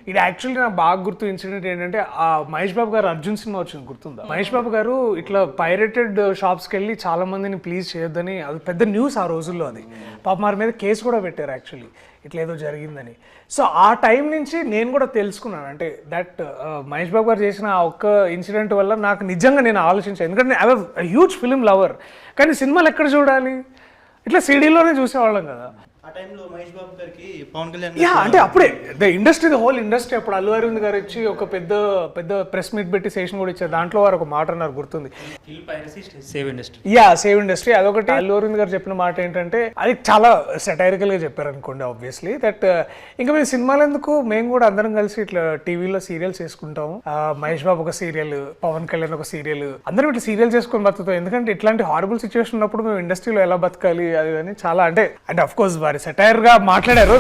ఇది యాక్చువల్లీ నాకు బాగా గుర్తు ఇన్సిడెంట్ ఏంటంటే ఆ మహేష్ బాబు గారు అర్జున్ సినిమా వచ్చింది గుర్తుందా? మహేష్ బాబు గారు ఇట్లా పైరేటెడ్ షాప్స్కి వెళ్ళి చాలా మందిని ప్లీజ్ చేయొద్దని, అది పెద్ద న్యూస్ ఆ రోజుల్లో. అది పాప వారి మీద కేసు కూడా పెట్టారు యాక్చువల్లీ, ఇట్లా ఏదో జరిగిందని. సో ఆ టైం నుంచి నేను కూడా తెలుసుకున్నాను, అంటే దట్ మహేష్ బాబు గారు చేసిన ఆ ఒక్క ఇన్సిడెంట్ వల్ల నాకు నిజంగా నేను ఆలోచించాను. ఎందుకంటే I was huge film lover, కానీ సినిమాలు ఎక్కడ చూడాలి, ఇట్లా సిడీలోనే చూసేవాళ్ళం కదా. ఆ టైంలో మహేష్ బాబు గారికి పవన్ కళ్యాణ్ అంటే అప్పుడే the industry, the whole industry, అప్పుడు అల్లు అరవింద్ గారు వచ్చి ఒక పెద్ద పెద్ద ప్రెస్ మీట్ పెట్టి సెషన్ కూడా ఇచ్చారు. దాంట్లో వారు ఒక మాట అన్నారు గుర్తుంది, సేవ్ ఇండస్ట్రీ. అదొకటి. అల్లు అరవింద్ గారు చెప్పిన మాట ఏంటంటే, అది చాలా సెటైరికల్ గా చెప్పారు అనుకోండి ఆబ్వియస్లీ, దట్ ఇంకా మేము సినిమాలు ఎందుకు, మేము కూడా అందరం కలిసి ఇట్లా టీవీలో సీరియల్స్ చేసుకుంటాము, మహేష్ బాబు ఒక సీరియల్, పవన్ కళ్యాణ్ ఒక సీరియల్, అందరం ఇట్లా సీరియల్ చేసుకొని బతుకుతాం, ఎందుకంటే ఇట్లాంటి హారబుల్ సిచ్యువేషన్ ఉన్నప్పుడు మేము ఇండస్ట్రీలో ఎలా బతకాలి అది అని చాలా, అంటే అఫ్ కోర్స్ వారి సెటైర్ గా మాట్లాడారు.